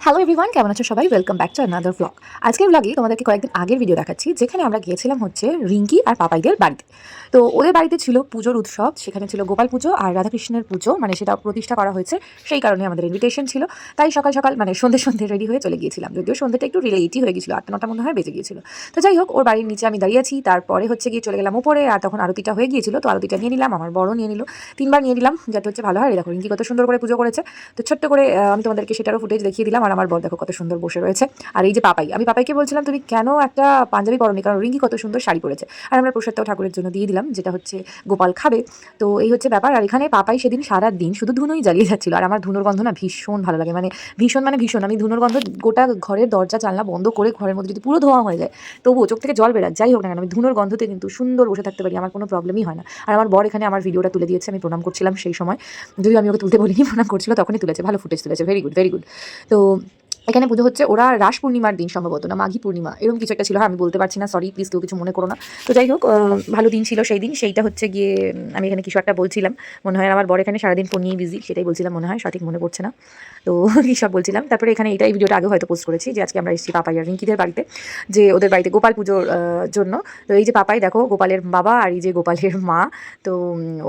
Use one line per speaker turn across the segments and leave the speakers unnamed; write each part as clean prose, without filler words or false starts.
Hello everyone, কেমন আছো সবাই? Welcome back to another blog. আজকের ব্লগে তোমাদেরকে কয়েকদিন আগের ভিডিও দেখাচ্ছি, যেখানে আমরা গিয়েছিলাম হচ্ছে রিঙ্কি আর পাপাইদের বাড়িতে। তো ওদের বাড়িতে ছিল পুজোর উৎসব, সেখানে ছিল গোপাল পুজো আর রাধাকৃষ্ণের পুজো, মানে সেটা প্রতিষ্ঠা করা হয়েছে, সেই কারণে আমাদের ইনভিটেশন ছিল। তাই সকাল সকাল মানে সন্ধে রেডি হয়ে চলে গিয়েছিলাম, যদিও সন্ধ্যেটা একটু লেটই হয়ে গেছিলো, 8টা-9টা মনে হয় বেজে গিয়েছিল। তো যাই হোক, ওর বাড়ির নিচে আমি দাঁড়িয়েছি, তারপরে হচ্ছে গিয়ে চলে গেলাম উপরে, আর তখন আরতিটা হয়ে গিয়েছিল, তো আরতিটা নিয়ে নিলাম, আমার বড় নিয়ে নিল, 3বার নিয়ে নিলাম, যাতে হচ্ছে ভালো হয়। দেখো রিঙ্কি কত সুন্দর করে পুজো করেছে। তো ছোট্ট করে আমি তোমাদেরকে সেটারও ফুটেজ দেখিয়ে দিলাম, আর আমার বর দেখো কত সুন্দর বসে রয়েছে। আর এই যে পাপাই, আমি পাপাইকে বলছিলাম তুমি কেন একটা পাঞ্জাবি পরনি, কারণ রিঙ্কি কত সুন্দর শাড়ি পরেছে। আর আমরা প্রসাদটাও ঠাকুরের জন্য দিয়ে দিলাম, যেটা হচ্ছে গোপাল খাবে। তো এই হচ্ছে ব্যাপার। আর এখানে পাপাই সেদিন সারা দিন শুধু ধুনোই জ্বালিয়ে যাচ্ছিল, আর আমার ধুনোর গন্ধ না ভীষণ ভালো লাগে, মানে ভীষণ আমি ধুনোর গন্ধ গোটা ঘরের দরজা জানলা বন্ধ করে ঘরের মধ্যে যদি পুরো ধোঁয়া হয়ে যায় তবুও চোখ থেকে জল বেরায়, যাই হোক না কেন আমি ধুনোর গন্ধতে কিন্তু সুন্দর বসে থাকতে পারি, আমার কোনো প্রবলেমই হয় না। আর আমার বর এখানে আমার ভিডিওটা তুলে দিয়েছে, আমি প্রণাম করছিলাম সেই সময়, যদিও আমি ওকে তুলতে বলিনি, প্রণাম করছিল তখনই তুলেছে, ভালো ফুটেজ তুলেছে, ভেরি গুড ভেরি গুড। তো এখানে পুজো হচ্ছে, ওরা রাস পূর্ণিমার দিন সম্ভবত, না মাঘী পূর্ণিমা এরকম কিছু একটা ছিল, হ্যাঁ আমি বলতে পারছি না, সরি প্লিজ কেউ কিছু মনে করো না। তো যাই হোক, ভালো দিন ছিল সেই দিন। সেইটা হচ্ছে গিয়ে আমি এখানে কিছু একটা বলছিলাম, মনে হয় আমার বর এখানে সারাদিন ফোন নিয়ে বিজি, সেটাই বলছিলাম মনে হয়, সঠিক মনে পড়ছে না। তো কী সব বলছিলাম, তারপরে এখানে এই ভিডিওটা আগে হয়তো পোস্ট করেছি, যে আজকে আমরা এসেছি পাপাই আর রিঙ্কিদের বাড়িতে, যে ওদের বাড়িতে গোপাল পুজোর জন্য। তো এই যে পাপাই দেখো গোপালের বাবা, আর এই যে গোপালের মা। তো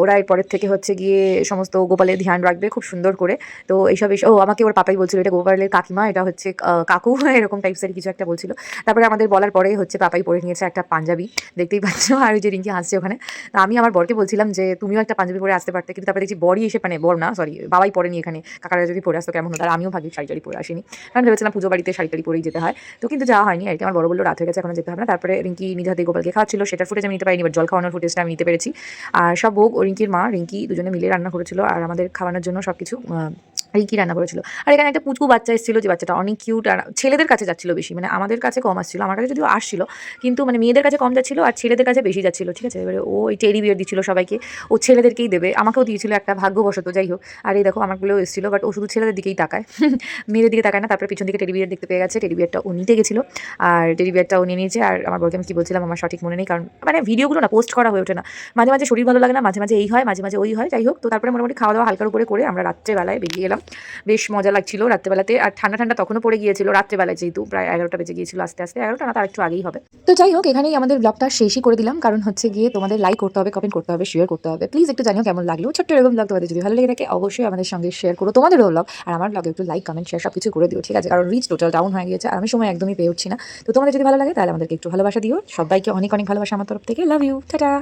ওরা এরপরের থেকে হচ্ছে গিয়ে সমস্ত গোপালের ধ্যান রাখবে খুব সুন্দর করে। তো এইসব ও আমাকে ওর পাপাই বলছিল এটা গোপালের কাকিমা, এটা হচ্ছে কাকু, এরকম টাইপসের কিছু একটা বলছিল। তারপরে আমাদের বলার পরে হচ্ছে পাপাই পরে নিয়েছে একটা পাঞ্জাবি, দেখতেই পাচ্ছ, আর ওই যে রিঙ্কি হাসছে ওখানে। আমি আমার বরকে বলছিলাম যে তুমিও একটা পাঞ্জাবি পরে আসতে পারতে, কিন্তু তারপরে দেখছি বরই এসে, মানে বর না সরি বাবাই পরেনি এখানে, কাকারা যদি পরে আসতো কেমন হতো। আর আমিও ভাবি শাড়ি টাড়ি পরে আসিনি, কারণ ভেবেছিলাম পুজো বাড়িতে শাড়ি টাড়ি পরেই যেতে হয়, তো কিন্তু যাওয়া হয়নি আর কি। আমার বড় বললো রাত হয়ে গেছে, এখন যেতে হবে না। তারপরে রিঙ্কি নিজে হাতে গোপালকে খাওয়াচ্ছিল, সেটার ফুটেজ আমি নিতে পারিনি, বাট জল খাওয়ানোর ফুটেজটা আমি নিতে পেরেছি। আর সব ভোগ ও রিঙ্কির মা রিঙ্কি দুজনে মিলে রান্না করেছিল, আর আমাদের খাওয়ানোর জন্য সব কিছু রিঙ্কি রান্না করেছিল। আর এখানে একটা পুচকু বাচ্চা এসেছিল, যে বাচ্চাটা অনেক কিউট, আর ছেলেদের কাছে যাচ্ছিল বেশি, মানে আমাদের কাছে কম আসছিল, আমার কাছে যদিও আসছিল, কিন্তু মানে মেয়েদের কাছে কম যাচ্ছিল আর ছেলেদের কাছে বেশি যাচ্ছিল, ঠিক আছে। এবারে ও ওই টেডি বিয়ার দিচ্ছিল সবাইকে, ও ছেলেদেরকেই দেবে, আমাকেও দিয়েছিল একটা ভাগ্যবশত, যাই হোক। আর এই দেখো আমারগুলোও এসেছিল, বাট ও শুধু ছেলেদের দিকেই তাকায়, মেয়েদের দিকে তাকায় না। তারপরে পিছন দিকে টেডি বিয়ার দেখতে পেয়ে গেছে, টেডি বিয়ারটা ও নিতে গেছিল, আর টেডি বিয়ারটা ও নিয়ে নিয়েছে। আর আমার বলকে আমি কী বলছিলাম আমার সঠিক মনে নেই, কারণ মানে ভিডিওগুলো না পোস্ট করা হয়ে ওঠে না, মাঝে মাঝে শরীর ভালো লাগে না, মাঝে মাঝে এই হয়, মাঝে মাঝে ওই হয়, যাই হোক। তো তারপরে মোটামুটি খাওয়া দাওয়া হালকার উপরে করে আমরা রাত্রেবেলায় বেরিয়ে এলাম, বেশ মজা লাগছিল রাত্রেবেলাতে। আর ঠান্ডা ঠান্ডা তখনও পড়ে গিয়েছিল রাত্রেবেলায়, যেহেতু প্রায় 11টা বেজে গিয়েছিল, আস্তে আস্তে 11টা না তার একটু আগেই হবে। তো যাই হোক, এখানেই আমাদের ব্লগটা শেষই করে দিলাম, কারণ হচ্ছে গিয়ে তোমাদের লাইক করতে হবে, কমেন্ট করতে হবে, শেয়ার করতে হবে, প্লিজ একটু জানিও কেমন লাগলো। ছোট্ট এরকম ব্লগ তোমাদের যদি ভালো লেগে থাকে অবশ্যই আমাদের সঙ্গে শেয়ার করো তোমাদেরও ব্লগ, আর আমার ব্লগে একটু লাইক কমেন্ট শেয়ার সব কিছু করে দিও, ঠিক আছে, কারণ রিচ টোটাল ডাউন হয়ে গিয়েছে, আর আমি সময় একদমই পেয়ে উঠছি না। তো তোমাদের যদি ভালো লাগে তাহলে আমাদেরকে একটু ভালোবাসা দিও, সবাইকে অনেক অনেক ভালোবাসা আমার তরফ থেকে, লাভ ইউ, টাটা।